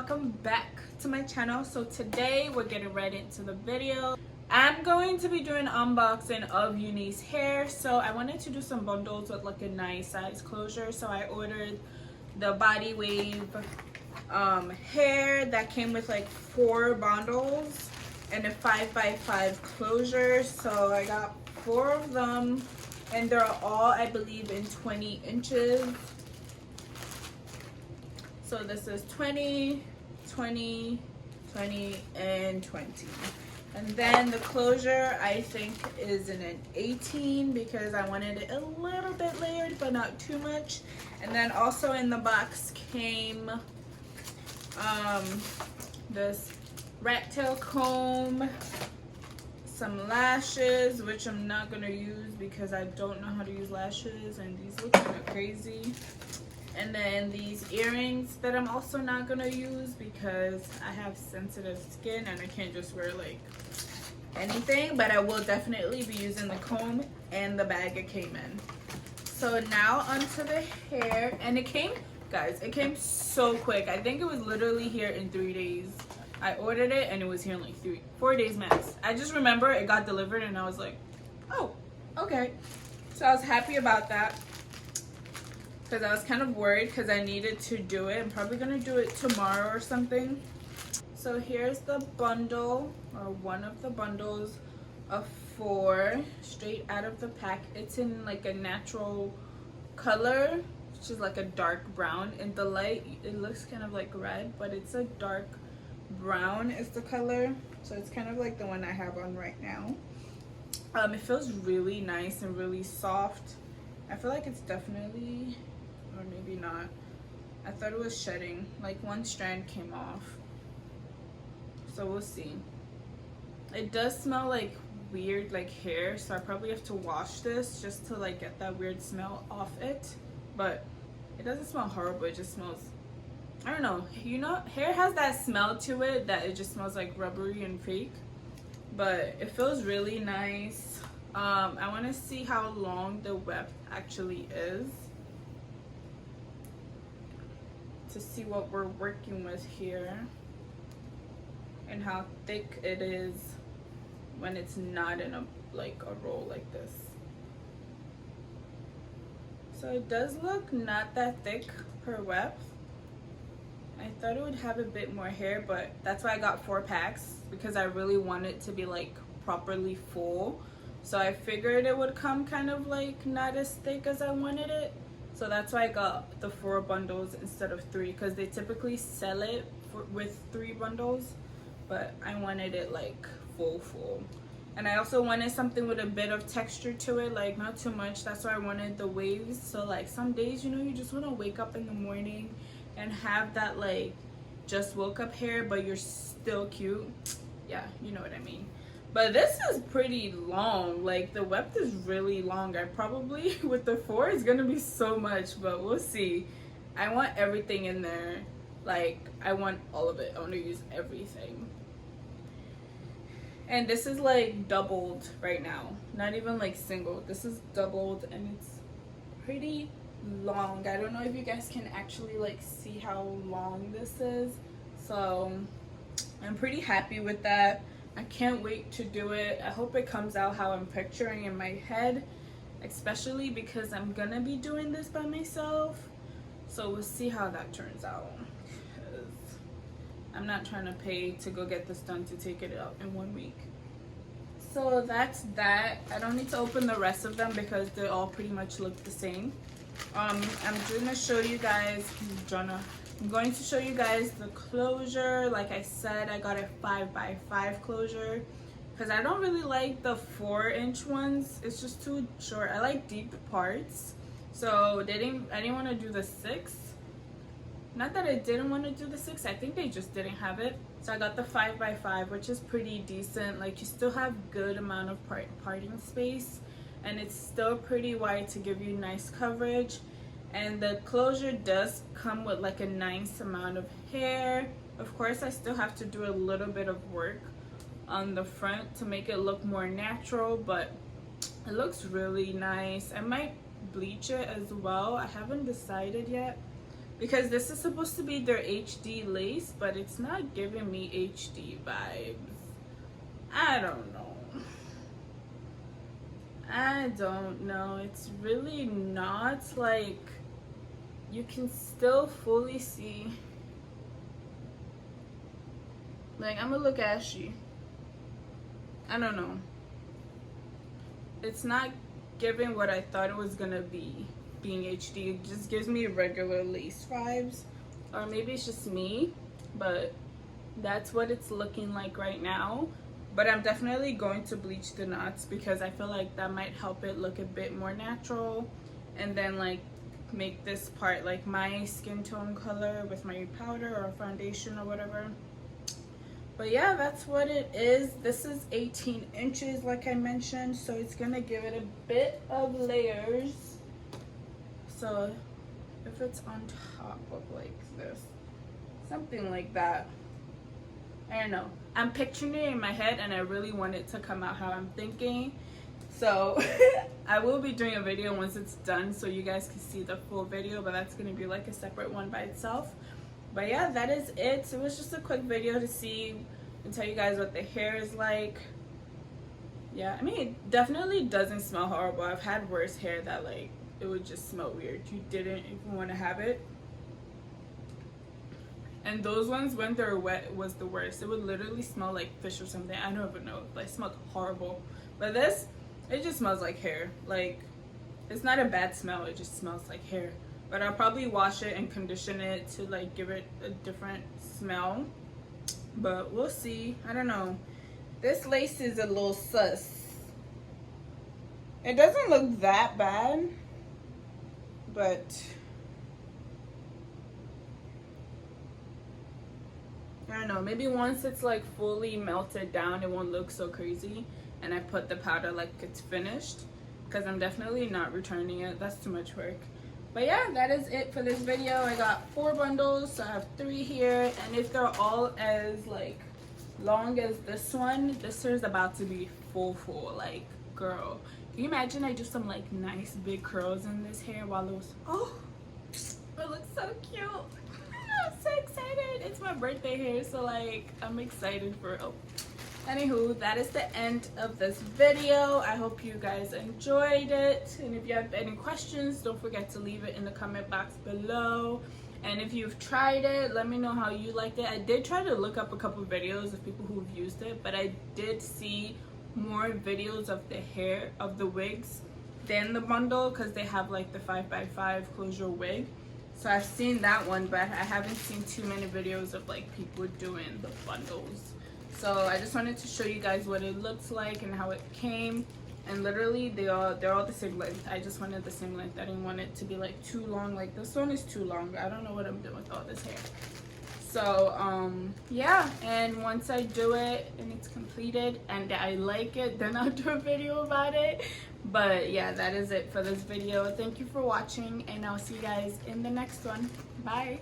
welcome back to my channel. So today we're getting right into the video. I'm going to be doing unboxing of UNICE hair. So I wanted to do some bundles with like a nice size closure, so I ordered the body wave hair that came with like 4 bundles and a 5x5 closure. So I got 4 of them and they're all, I believe, in 20 inches. So this is 20, 20, 20, and 20. And then the closure, I think, is in an 18 because I wanted it a little bit layered, but not too much. And then also in the box came this rat tail comb, some lashes, which I'm not gonna use because I don't know how to use lashes and these look kind of crazy. And then these earrings that I'm also not gonna use because I have sensitive skin and I can't just wear like anything, but I will definitely be using the comb and the bag it came in. So now onto the hair, and it came, guys, it came so quick. I think it was literally here in 3 days. I ordered it and it was here in like 4 days max. I just remember it got delivered and I was like, oh, okay. So I was happy about that because I was kind of worried because I needed to do it. I'm probably gonna do it tomorrow or something. So here's the bundle, or one of the bundles of 4 straight out of the pack. It's in like a natural color, which is like a dark brown. In the light it looks kind of like red, but it's a dark brown is the color. So it's kind of like the one I have on right now. It feels really nice and really soft. I feel like it's definitely, or maybe not, I thought it was shedding, like one strand came off, so we'll see. It does smell like weird like hair, so I probably have to wash this just to like get that weird smell off it, but it doesn't smell horrible. It just smells, I don't know, you know, hair has that smell to it that it just smells like rubbery and fake, but it feels really nice. I want to see how long the web actually is to see what we're working with here and how thick it is when it's not in a like a roll like this. So it does look not that thick per web. I thought it would have a bit more hair, but that's why I got 4 packs because I really want it to be like properly full. So I figured it would come kind of like not as thick as I wanted it. So that's why I got the 4 bundles instead of 3, because they typically sell it with 3 bundles, but I wanted it like full. And I also wanted something with a bit of texture to it, like not too much. That's why I wanted the waves. So like some days, you know, you just want to wake up in the morning and have that like just woke up hair, but you're still cute. Yeah, you know what I mean. But this is pretty long, like the web is really long. I probably, with the 4, it's gonna be so much, but we'll see. I want everything in there. Like, I want all of it. I want to use everything. And this is like doubled right now, not even like single. This is doubled and it's pretty long. I don't know if you guys can actually like see how long this is. So I'm pretty happy with that. I can't wait to do it. I hope it comes out how I'm picturing in my head, especially because I'm gonna be doing this by myself. So we'll see how that turns out. I'm not trying to pay to go get this done to take it out in 1 week. So that's that. I don't need to open the rest of them because they all pretty much look the same. I'm gonna show you guys, I'm going to show you guys the closure. Like I said, I got a 5x5 closure because I don't really like the 4-inch ones. It's just too short. I like deep parts. So I didn't want to do the 6. Not that I didn't want to do the 6, I think they just didn't have it. So I got the 5x5, which is pretty decent. Like you still have good amount of parting space and it's still pretty wide to give you nice coverage. And the closure does come with like a nice amount of hair. Of course, I still have to do a little bit of work on the front to make it look more natural, but it looks really nice. I might bleach it as well. I haven't decided yet. because this is supposed to be their HD lace, but it's not giving me HD vibes. I don't know. It's really not. Like, you can still fully see. Like, I'm gonna look ashy. I don't know. It's not giving what I thought it was gonna be, being HD. It just gives me regular lace vibes. Or maybe it's just me, but that's what it's looking like right now. But I'm definitely going to bleach the knots because I feel like that might help it look a bit more natural. And then like make this part like my skin tone color with my powder or foundation or whatever. But yeah, that's what it is. This is 18 inches like I mentioned, so it's gonna give it a bit of layers. So if it's on top of like this, something like that, I don't know, I'm picturing it in my head and I really want it to come out how I'm thinking. So I will be doing a video once it's done so you guys can see the full video, but that's gonna be like a separate one by itself. But yeah, that is it. It was just a quick video to see and tell you guys what the hair is like. Yeah, I mean, it definitely doesn't smell horrible. I've had worse hair that like it would just smell weird. You didn't even want to have it. And those ones, when they're wet, was the worst. It would literally smell like fish or something. I don't even know. Like, it smelled horrible. But this, it just smells like hair. Like, it's not a bad smell. It just smells like hair. But I'll probably wash it and condition it to like give it a different smell. But we'll see. I don't know. This lace is a little sus. It doesn't look that bad, but I don't know, maybe once it's like fully melted down it won't look so crazy and I put the powder like it's finished, because I'm definitely not returning it. That's too much work. But yeah, that is it for this video. I got 4 bundles, so I have 3 here, and if they're all as like long as this one, this is about to be full. Like, girl, can you imagine I do some like nice big curls in this hair while it was, oh, it looks so cute. I'm so excited. It's my birthday hair, so like I'm excited for, oh, anywho, that is the end of this video. I hope you guys enjoyed it, and if you have any questions, don't forget to leave it in the comment box below. And if you've tried it, let me know how you liked it. I did try to look up a couple of videos of people who've used it, but I did see more videos of the hair, of the wigs, than the bundle, because they have like the 5x5 closure wig. So I've seen that one, but I haven't seen too many videos of like people doing the bundles. So I just wanted to show you guys what it looks like and how it came. And literally they're all the same length. I just wanted the same length. I didn't want it to be like too long. Like this one is too long. I don't know what I'm doing with all this hair. So yeah, and once I do it and it's completed and I like it, then I'll do a video about it. But yeah, that is it for this video. Thank you for watching, and I'll see you guys in the next one. Bye.